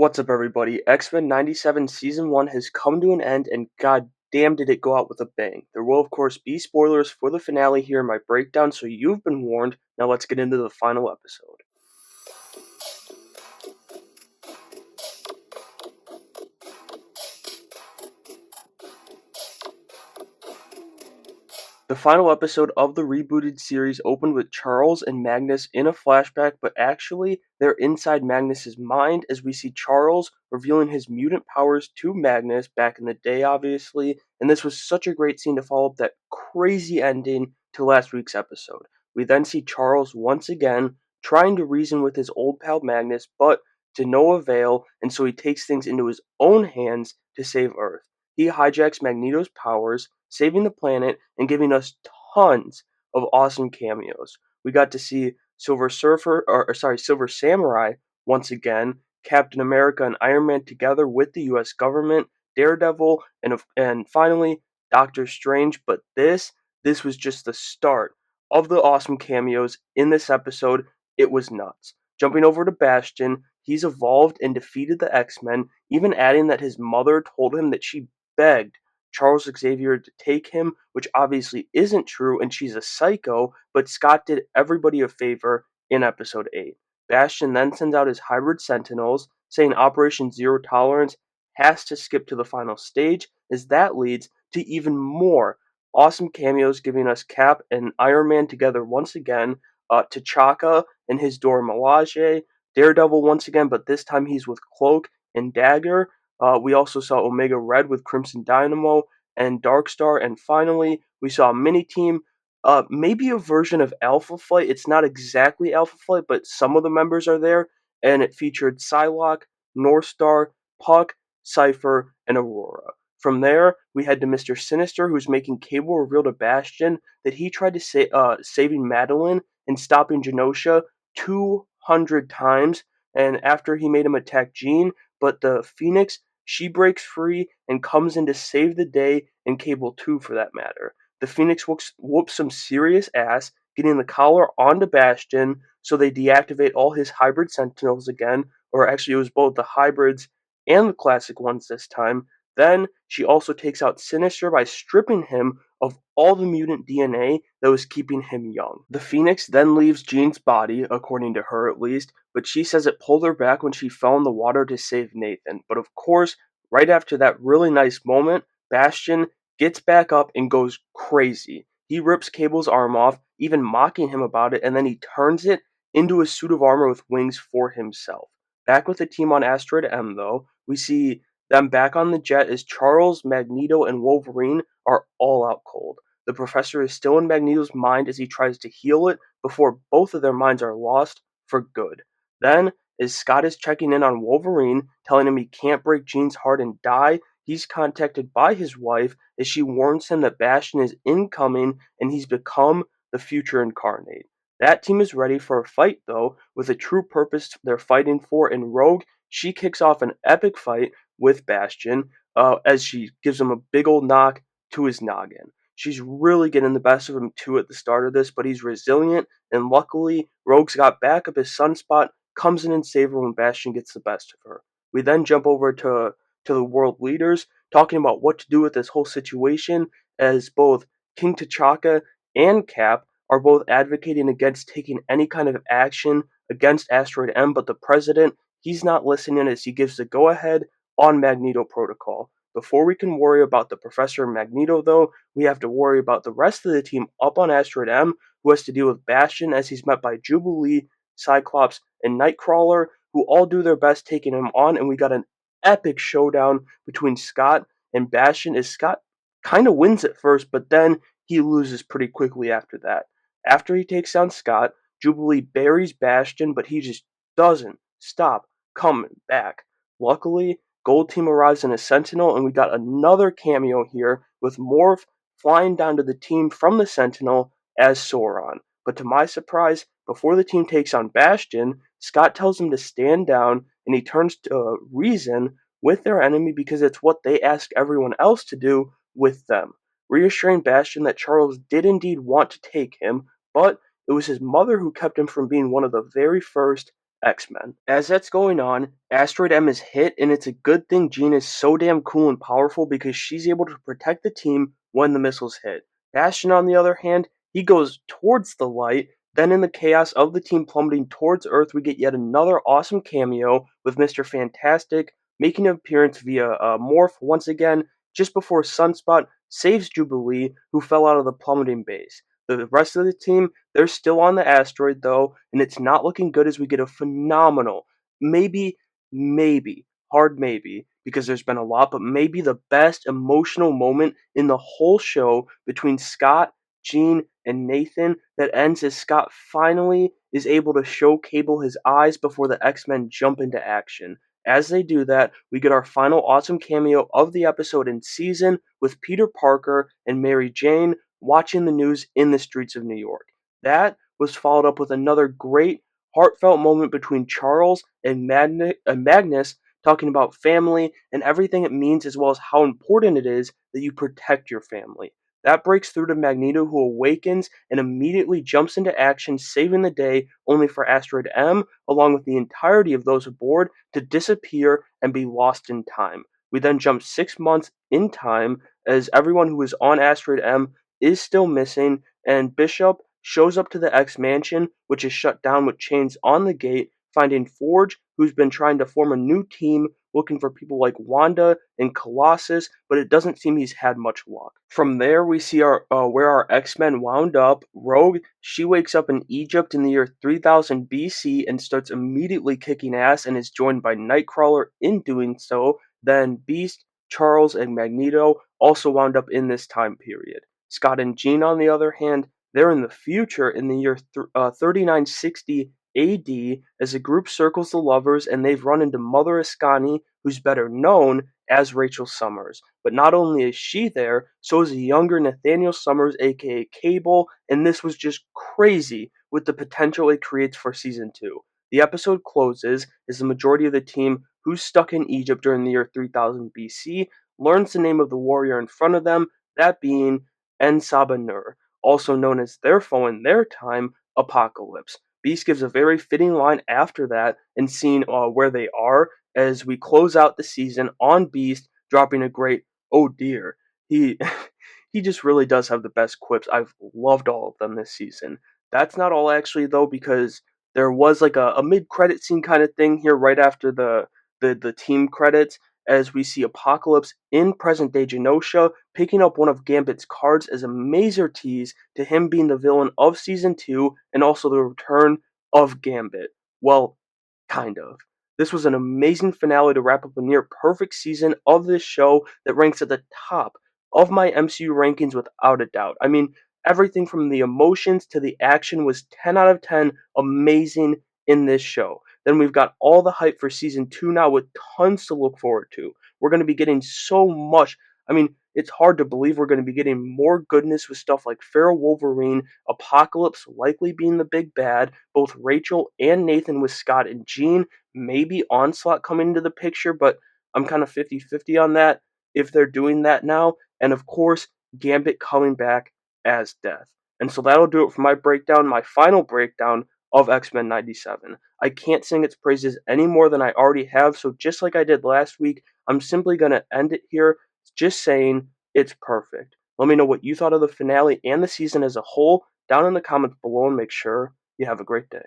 What's up, everybody? X-Men 97 Season 1 has come to an end, and god damn did it go out with a bang. There will, of course, be spoilers for the finale here in my breakdown, so you've been warned. Now let's get into the final episode. The final episode of the rebooted series opened with Charles and Magnus in a flashback, but actually, they're inside Magnus's mind as we see Charles revealing his mutant powers to Magnus back in the day, obviously, and this was such a great scene to follow up that crazy ending to last week's episode. We then see Charles once again trying to reason with his old pal Magnus, but to no avail, and so he takes things into his own hands to save Earth. He hijacks Magneto's powers, saving the planet and giving us tons of awesome cameos. We got to see Silver Samurai once again, Captain America and Iron Man together with the U.S. government, Daredevil, and finally Doctor Strange. But this was just the start of the awesome cameos in this episode. It was nuts. Jumping over to Bastion, he's evolved and defeated the X-Men, even adding that his mother told him that she begged Charles Xavier to take him, which obviously isn't true, and she's a psycho, but Scott did everybody a favor in episode 8. Bastion then sends out his hybrid sentinels, saying Operation Zero Tolerance has to skip to the final stage, as that leads to even more awesome cameos, giving us Cap and Iron Man together once again, T'Chaka and his Dora Milaje, Daredevil once again, but this time he's with Cloak and Dagger. We also saw Omega Red with Crimson Dynamo and Darkstar, and finally we saw a mini team, maybe a version of Alpha Flight. It's not exactly Alpha Flight, but some of the members are there, and it featured Psylocke, Northstar, Puck, Cypher, and Aurora. From there, we head to Mr. Sinister, who's making Cable reveal to Bastion that he tried to saving Madeline and stopping Genosha 200 times, and after he made him attack Jean, but the Phoenix, she breaks free and comes in to save the day, and Cable too for that matter. The Phoenix whoops some serious ass, getting the collar onto Bastion, so they deactivate all his hybrid sentinels again, or actually it was both the hybrids and the classic ones this time. Then she also takes out Sinister by stripping him of all the mutant DNA that was keeping him young. The Phoenix then leaves Jean's body, according to her at least, but she says it pulled her back when she fell in the water to save Nathan. But of course, right after that really nice moment, Bastion gets back up and goes crazy. He rips Cable's arm off, even mocking him about it, and then he turns it into a suit of armor with wings for himself. Back with the team on Asteroid M, though, we see them back on the jet as Charles, Magneto, and Wolverine are all out cold. The professor is still in Magneto's mind as he tries to heal it before both of their minds are lost for good. Then, as Scott is checking in on Wolverine, telling him he can't break Jean's heart and die, he's contacted by his wife as she warns him that Bastion is incoming and he's become the future incarnate. That team is ready for a fight, though, with a true purpose they're fighting for, and Rogue, she kicks off an epic fight with Bastion as she gives him a big old knock to his noggin. She's really getting the best of him too at the start of this, but he's resilient, and luckily, Rogue's got back up his sunspot, comes in and saves her when Bastion gets the best of her. We then jump over to the world leaders, talking about what to do with this whole situation, as both King T'Chaka and Cap are both advocating against taking any kind of action against Asteroid M, but the president, he's not listening as he gives the go-ahead on Magneto Protocol. Before we can worry about the Professor and Magneto, though, we have to worry about the rest of the team up on Asteroid M, who has to deal with Bastion as he's met by Jubilee, Cyclops, and Nightcrawler, who all do their best taking him on, and we got an epic showdown between Scott and Bastion as Scott kind of wins at first, but then he loses pretty quickly after that. After he takes down Scott, Jubilee buries Bastion, but he just doesn't stop coming back. Luckily, Gold Team arrives in a Sentinel, and we got another cameo here with Morph flying down to the team from the Sentinel as Sauron. But to my surprise, before the team takes on Bastion, Scott tells him to stand down, and he turns to reason with their enemy because it's what they ask everyone else to do with them, reassuring Bastion that Charles did indeed want to take him, but it was his mother who kept him from being one of the very first X-Men. As that's going on, Asteroid M is hit, and it's a good thing Jean is so damn cool and powerful because she's able to protect the team when the missiles hit. Bastion, on the other hand, he goes towards the light. Then, in the chaos of the team plummeting towards Earth, we get yet another awesome cameo with Mr. Fantastic making an appearance via Morph once again just before Sunspot saves Jubilee, who fell out of the plummeting base. The rest of the team, they're still on the asteroid though, and it's not looking good as we get a phenomenal, maybe, hard maybe, because there's been a lot, but maybe the best emotional moment in the whole show between Scott, Jean, and Nathan that ends as Scott finally is able to show Cable his eyes before the X-Men jump into action. As they do that, we get our final awesome cameo of the episode and season with Peter Parker and Mary Jane watching the news in the streets of New York. That was followed up with another great, heartfelt moment between Charles and Magnus talking about family and everything it means, as well as how important it is that you protect your family. That breaks through to Magneto, who awakens and immediately jumps into action, saving the day, only for Asteroid M, along with the entirety of those aboard, to disappear and be lost in time. We then jump 6 months in time, as everyone who is on Asteroid M is still missing, and Bishop shows up to the X Mansion, which is shut down with chains on the gate, finding Forge, who's been trying to form a new team looking for people like Wanda and Colossus, but it doesn't seem he's had much luck. From there, we see our where our X-Men wound up. Rogue, she wakes up in Egypt in the year 3000 BC and starts immediately kicking ass and is joined by Nightcrawler in doing so. Then Beast, Charles, and Magneto also wound up in this time period. Scott and Jean, on the other hand, they're in the future in the year 3960 AD as a group circles the lovers, and they've run into Mother Ascani, who's better known as Rachel Summers. But not only is she there, so is a younger Nathaniel Summers, aka Cable, and this was just crazy with the potential it creates for season 2. The episode closes as the majority of the team who's stuck in Egypt during the year 3000 BC learns the name of the warrior in front of them, that being En-Sabah-Nur, also known as their foe in their time, Apocalypse. Beast gives a very fitting line after that and seeing where they are as we close out the season on Beast, dropping a great "oh dear." He he just really does have the best quips. I've loved all of them this season. That's not all actually though, because there was like a mid-credit scene kind of thing here right after the team credits, as we see Apocalypse in present day Genosha picking up one of Gambit's cards as a major tease to him being the villain of season 2 and also the return of Gambit. Well, kind of. This was an amazing finale to wrap up a near perfect season of this show that ranks at the top of my MCU rankings without a doubt. I mean, everything from the emotions to the action was 10 out of 10 amazing in this show. Then we've got all the hype for season 2 now with tons to look forward to. We're going to be getting so much. I mean, it's hard to believe we're going to be getting more goodness with stuff like Feral Wolverine, Apocalypse likely being the big bad, both Rachel and Nathan with Scott and Jean, maybe Onslaught coming into the picture, but I'm kind of 50-50 on that if they're doing that now. And of course, Gambit coming back as Death. And so that'll do it for my breakdown, my final breakdown of X-Men 97. I can't sing its praises any more than I already have, so just like I did last week, I'm simply going to end it here just saying it's perfect. Let me know what you thought of the finale and the season as a whole down in the comments below, and make sure you have a great day.